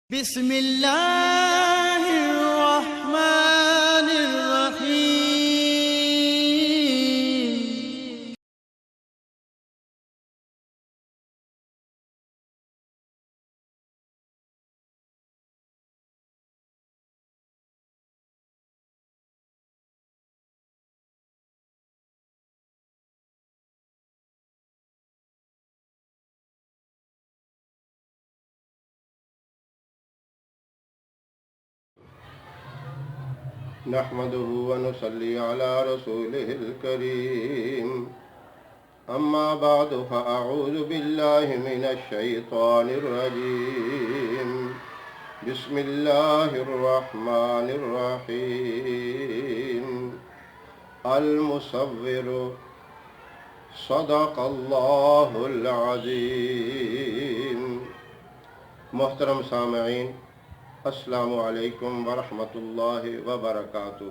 بسم اللہ الرحمن الرحیم۔ نحمده ونصلي على رسوله الكريم أما بعد فأعوذ بالله من الشيطان الرجيم بسم الله الرحمن الرحيم المصور صدق الله العظيم۔ محترم سامعین، السلام علیکم ورحمۃ اللہ وبرکاتہ۔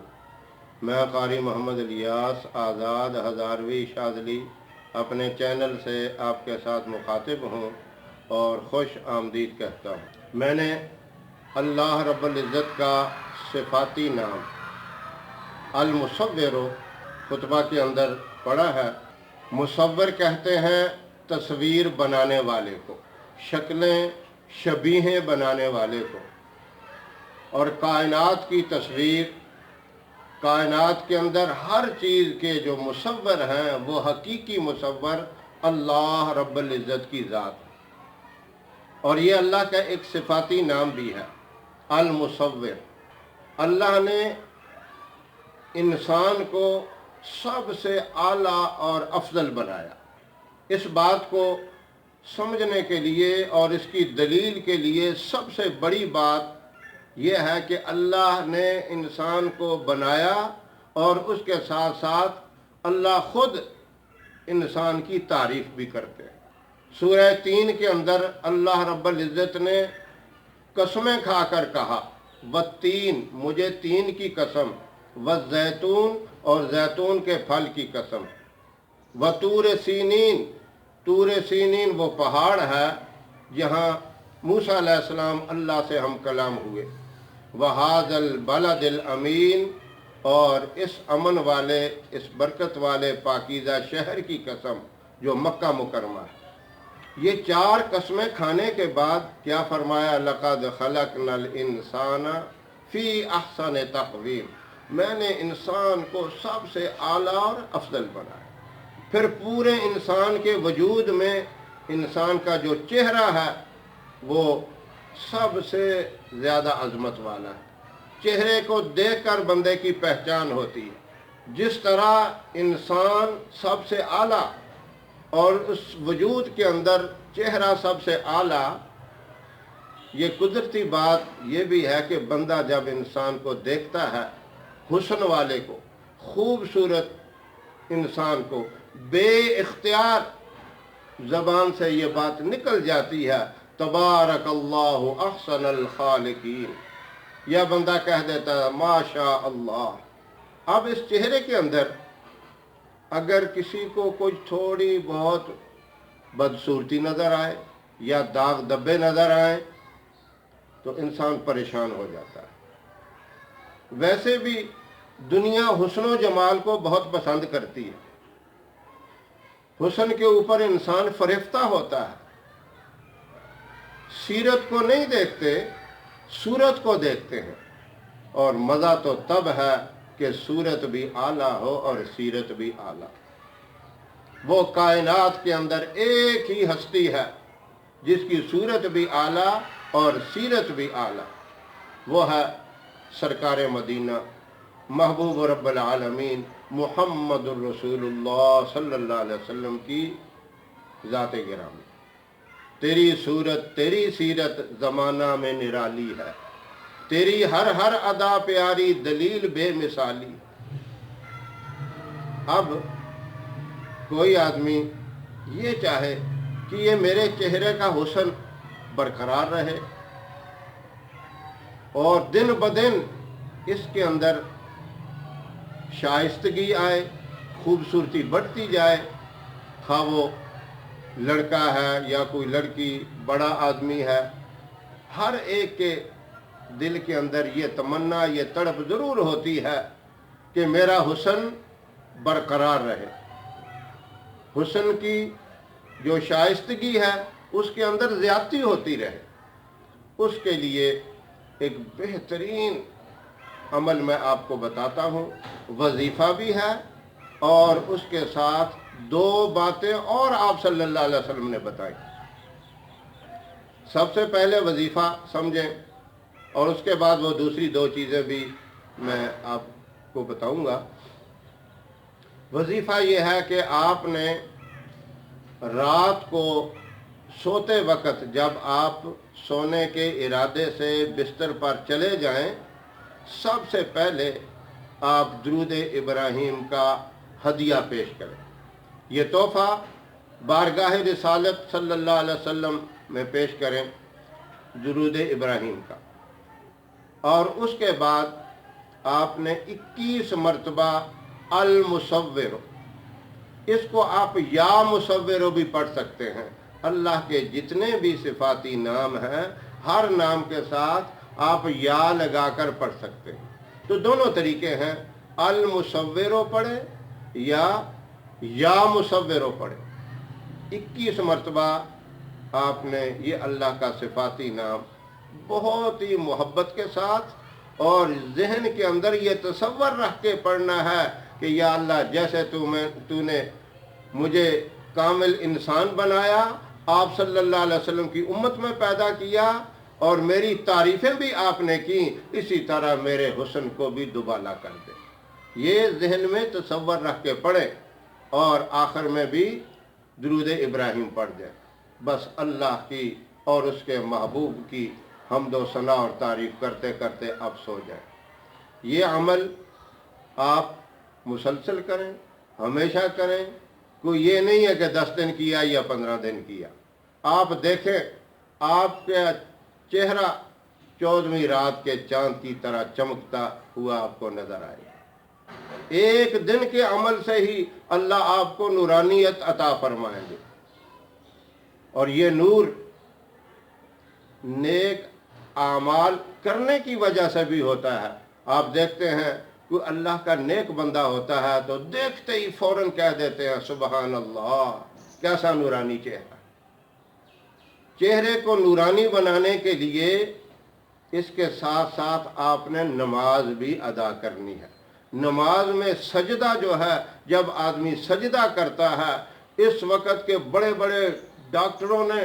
میں قاری محمد الیاس آزاد ہزاروی شاذلی اپنے چینل سے آپ کے ساتھ مخاطب ہوں اور خوش آمدید کہتا ہوں۔ میں نے اللہ رب العزت کا صفاتی نام المصور خطبہ کے اندر پڑھا ہے۔ مصور کہتے ہیں تصویر بنانے والے کو، شکلیں شبیہیں بنانے والے کو، اور کائنات کی تصویر، کائنات کے اندر ہر چیز کے جو مصور ہیں وہ حقیقی مصور اللہ رب العزت کی ذات ہے، اور یہ اللہ کا ایک صفاتی نام بھی ہے المصور۔ اللہ نے انسان کو سب سے اعلیٰ اور افضل بنایا۔ اس بات کو سمجھنے کے لیے اور اس کی دلیل کے لیے سب سے بڑی بات یہ ہے کہ اللہ نے انسان کو بنایا اور اس کے ساتھ ساتھ اللہ خود انسان کی تعریف بھی کرتے ہیں۔ سورہ تین کے اندر اللہ رب العزت نے قسمیں کھا کر کہا، والتین، مجھے تین کی قسم، والزیتون، اور زیتون کے پھل کی قسم، وطور سینین، طور سینین وہ پہاڑ ہے جہاں موسیٰ علیہ السلام اللہ سے ہم کلام ہوئے، وَهَذَا الْبَلَدِ الْأَمِينَ، اور اس امن والے، اس برکت والے پاکیزہ شہر کی قسم جو مکہ مکرمہ ہے۔ یہ چار قسمیں کھانے کے بعد کیا فرمایا؟ لَقَدْ خَلَقْنَا الْإِنسَانَ فِي أَحْسَنِ تَقْوِيمٍ، میں نے انسان کو سب سے اعلیٰ اور افضل بنایا۔ پھر پورے انسان کے وجود میں انسان کا جو چہرہ ہے وہ سب سے زیادہ عظمت والا ہے۔ چہرے کو دیکھ کر بندے کی پہچان ہوتی ہے۔ جس طرح انسان سب سے اعلیٰ اور اس وجود کے اندر چہرہ سب سے اعلیٰ، یہ قدرتی بات یہ بھی ہے کہ بندہ جب انسان کو دیکھتا ہے، حسن والے کو، خوبصورت انسان کو، بے اختیار زبان سے یہ بات نکل جاتی ہے، تبارک اللہ احسن الخالقین، یا بندہ کہہ دیتا ہے ماشاء اللہ۔ اب اس چہرے کے اندر اگر کسی کو کچھ تھوڑی بہت بدصورتی نظر آئے یا داغ دبے نظر آئیں تو انسان پریشان ہو جاتا ہے۔ ویسے بھی دنیا حسن و جمال کو بہت پسند کرتی ہے، حسن کے اوپر انسان فرفتہ ہوتا ہے۔ سیرت کو نہیں دیکھتے، صورت کو دیکھتے ہیں، اور مزہ تو تب ہے کہ صورت بھی اعلیٰ ہو اور سیرت بھی اعلیٰ۔ وہ کائنات کے اندر ایک ہی ہستی ہے جس کی صورت بھی اعلیٰ اور سیرت بھی اعلیٰ، وہ ہے سرکار مدینہ محبوب رب العالمین محمد الرسول اللہ صلی اللہ علیہ وسلم کی ذات گرامی۔ تیری صورت، تیری سیرت زمانہ میں نرالی ہے، تیری ہر ہر ادا پیاری، دلیل بے مثالی۔ اب کوئی آدمی یہ چاہے کہ یہ میرے چہرے کا حسن برقرار رہے اور دن بدن اس کے اندر شائستگی آئے، خوبصورتی بڑھتی جائے، خواہ وہ لڑکا ہے یا کوئی لڑکی، بڑا آدمی ہے، ہر ایک کے دل کے اندر یہ تمنا، یہ تڑپ ضرور ہوتی ہے کہ میرا حسن برقرار رہے، حسن کی جو شائستگی ہے اس کے اندر زیادتی ہوتی رہے۔ اس کے لیے ایک بہترین عمل میں آپ کو بتاتا ہوں، وظیفہ بھی ہے، اور اس کے ساتھ دو باتیں اور آپ صلی اللہ علیہ وسلم نے بتائی۔ سب سے پہلے وظیفہ سمجھیں، اور اس کے بعد وہ دوسری دو چیزیں بھی میں آپ کو بتاؤں گا۔ وظیفہ یہ ہے کہ آپ نے رات کو سوتے وقت جب آپ سونے کے ارادے سے بستر پر چلے جائیں، سب سے پہلے آپ درود ابراہیم کا ہدیہ پیش کریں۔ یہ تحفہ بارگاہ رسالت صلی اللہ علیہ وسلم میں پیش کریں، درود ابراہیم کا۔ اور اس کے بعد آپ نے 21 مرتبہ المصور، اس کو آپ یا مصور بھی پڑھ سکتے ہیں۔ اللہ کے جتنے بھی صفاتی نام ہیں، ہر نام کے ساتھ آپ یا لگا کر پڑھ سکتے ہیں۔ تو دونوں طریقے ہیں، المصور پڑھیں یا مصور پڑھیں۔ 21 مرتبہ آپ نے یہ اللہ کا صفاتی نام بہت ہی محبت کے ساتھ اور ذہن کے اندر یہ تصور رکھ کے پڑھنا ہے کہ یا اللہ، جیسے تو نے مجھے کامل انسان بنایا، آپ صلی اللہ علیہ وسلم کی امت میں پیدا کیا، اور میری تعریفیں بھی آپ نے کی، اسی طرح میرے حسن کو بھی دوبالا کر دے۔ یہ ذہن میں تصور رکھ کے پڑھیں، اور آخر میں بھی درود ابراہیم پڑھ دیں۔ بس اللہ کی اور اس کے محبوب کی حمد و ثنا اور تعریف کرتے کرتے اب سو جائیں۔ یہ عمل آپ مسلسل کریں، ہمیشہ کریں۔ کوئی یہ نہیں ہے کہ 10 دن کیا یا 15 دن کیا۔ آپ دیکھیں، آپ کا چہرہ 14ویں رات کے چاند کی طرح چمکتا ہوا آپ کو نظر آئے گا۔ ایک دن کے عمل سے ہی اللہ آپ کو نورانیت عطا فرمائیں گے، اور یہ نور نیک اعمال کرنے کی وجہ سے بھی ہوتا ہے۔ آپ دیکھتے ہیں کوئی اللہ کا نیک بندہ ہوتا ہے تو دیکھتے ہی فوراً کہہ دیتے ہیں سبحان اللہ، کیسا نورانی چہرہ۔ چہرے کو نورانی بنانے کے لیے اس کے ساتھ ساتھ آپ نے نماز بھی ادا کرنی ہے۔ نماز میں سجدہ جو ہے، جب آدمی سجدہ کرتا ہے، اس وقت کے بڑے بڑے ڈاکٹروں نے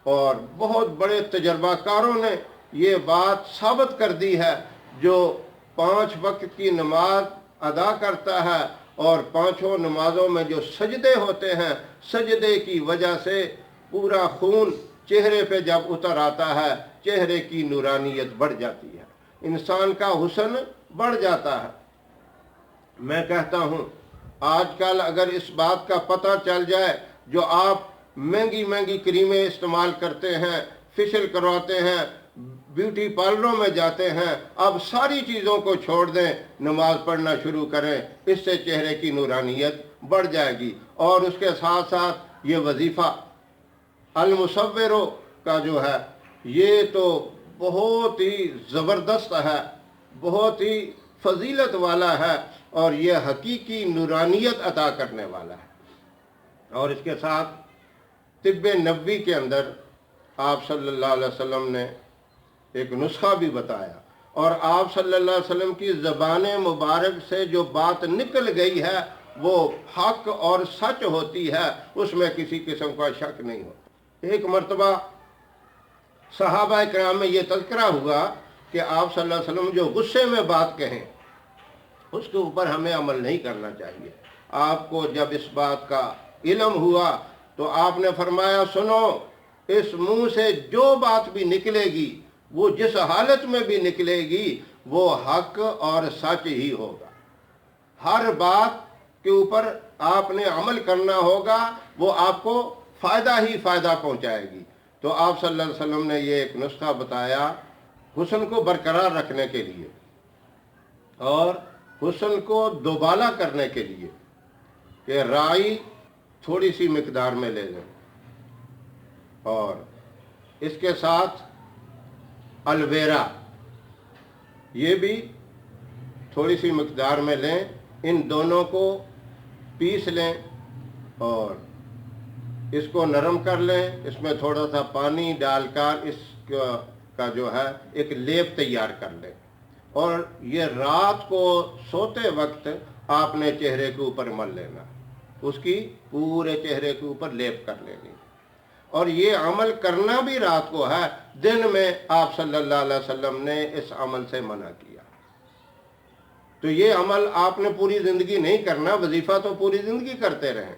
اور بہت بڑے تجربہ کاروں نے یہ بات ثابت کر دی ہے، جو 5 وقت کی نماز ادا کرتا ہے اور 5 نمازوں میں جو سجدے ہوتے ہیں، سجدے کی وجہ سے پورا خون چہرے پہ جب اتر آتا ہے، چہرے کی نورانیت بڑھ جاتی ہے، انسان کا حسن بڑھ جاتا ہے۔ میں کہتا ہوں، آج کل اگر اس بات کا پتہ چل جائے، جو آپ مہنگی مہنگی کریمیں استعمال کرتے ہیں، فیشل کرواتے ہیں، بیوٹی پارلروں میں جاتے ہیں، اب ساری چیزوں کو چھوڑ دیں، نماز پڑھنا شروع کریں، اس سے چہرے کی نورانیت بڑھ جائے گی۔ اور اس کے ساتھ ساتھ یہ وظیفہ المصور کا جو ہے، یہ تو بہت ہی زبردست ہے، بہت ہی فضیلت والا ہے، اور یہ حقیقی نورانیت عطا کرنے والا ہے۔ اور اس کے ساتھ طب نبوی کے اندر آپ صلی اللہ علیہ وسلم نے ایک نسخہ بھی بتایا، اور آپ صلی اللہ علیہ وسلم کی زبان مبارک سے جو بات نکل گئی ہے وہ حق اور سچ ہوتی ہے، اس میں کسی قسم کا شک نہیں ہوتا۔ ایک مرتبہ صحابہ کرام میں یہ تذکرہ ہوا کہ آپ صلی اللہ علیہ وسلم جو غصے میں بات کہیں، اس کے اوپر ہمیں عمل نہیں کرنا چاہیے۔ آپ کو جب اس بات کا علم ہوا تو آپ نے فرمایا، سنو، اس منہ سے جو بات بھی نکلے گی، وہ جس حالت میں بھی نکلے گی، وہ حق اور سچ ہی ہوگا۔ ہر بات کے اوپر آپ نے عمل کرنا ہوگا، وہ آپ کو فائدہ ہی فائدہ پہنچائے گی۔ تو آپ صلی اللہ علیہ وسلم نے یہ ایک نسخہ بتایا حسن کو برقرار رکھنے کے لیے اور حسن کو دوبالا کرنے کے لیے، کہ رائی تھوڑی سی مقدار میں لے لیں، اور اس کے ساتھ الویرا، یہ بھی تھوڑی سی مقدار میں لیں، ان دونوں کو پیس لیں اور اس کو نرم کر لیں، اس میں تھوڑا سا پانی ڈال کر اس کا جو ہے ایک لیپ تیار کر لیں، اور یہ رات کو سوتے وقت آپ نے چہرے کے اوپر مل لینا، اس کی پورے چہرے کے اوپر لیپ کر لینی، اور یہ عمل کرنا بھی رات کو ہے، دن میں آپ صلی اللہ علیہ وسلم نے اس عمل سے منع کیا۔ تو یہ عمل آپ نے پوری زندگی نہیں کرنا، وظیفہ تو پوری زندگی کرتے رہیں،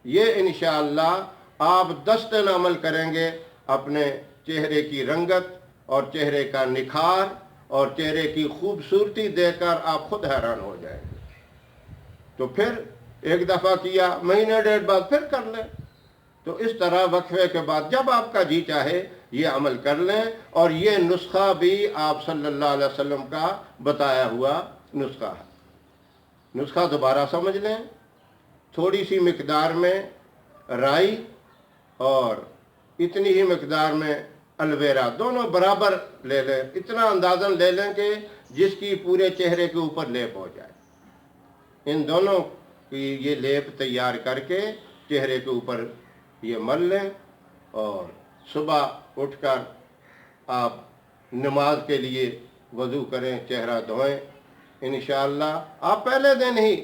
یہ انشاءاللہ آپ 10 دن عمل کریں گے، اپنے چہرے کی رنگت اور چہرے کا نکھار اور چہرے کی خوبصورتی دیکھ کر آپ خود حیران ہو جائیں گے۔ تو پھر ایک دفعہ کیا، مہینے ڈیڑھ بعد پھر کر لیں، تو اس طرح وقفے کے بعد جب آپ کا جی چاہے یہ عمل کر لیں، اور یہ نسخہ بھی آپ صلی اللہ علیہ وسلم کا بتایا ہوا نسخہ ہے۔ نسخہ دوبارہ سمجھ لیں، تھوڑی سی مقدار میں رائی اور اتنی ہی مقدار میں الویرا، دونوں برابر لے لیں، اتنا اندازن لے لیں کہ جس کی پورے چہرے کے اوپر لیپ ہو جائے، ان دونوں کی یہ لیپ تیار کر کے چہرے کے اوپر یہ مل لیں، اور صبح اٹھ کر آپ نماز کے لیے وضو کریں، چہرہ دھوئیں، انشاءاللہ آپ پہلے دن ہی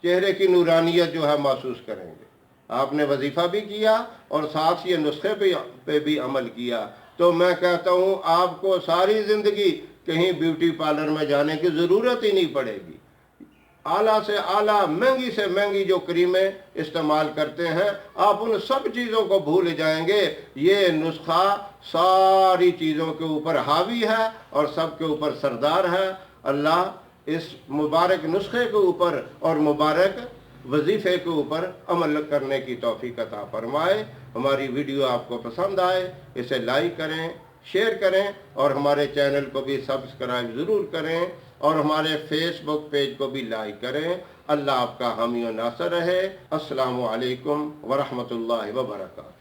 چہرے کی نورانیت جو ہے محسوس کریں گے۔ آپ نے وظیفہ بھی کیا اور ساتھ یہ نسخے پہ بھی عمل کیا، تو میں کہتا ہوں آپ کو ساری زندگی کہیں بیوٹی پارلر میں جانے کی ضرورت ہی نہیں پڑے گی۔ اعلیٰ سے اعلیٰ، مہنگی سے مہنگی جو کریمیں استعمال کرتے ہیں، آپ ان سب چیزوں کو بھول جائیں گے، یہ نسخہ ساری چیزوں کے اوپر حاوی ہے اور سب کے اوپر سردار ہے۔ اللہ اس مبارک نسخے کے اوپر اور مبارک وظیفے کے اوپر عمل کرنے کی توفیق عطا فرمائے۔ ہماری ویڈیو آپ کو پسند آئے اسے لائک کریں، شیئر کریں، اور ہمارے چینل کو بھی سبسکرائب ضرور کریں، اور ہمارے فیس بک پیج کو بھی لائک کریں۔ اللہ آپ کا حامی و ناصر رہے۔ السلام علیکم ورحمۃ اللہ وبرکاتہ۔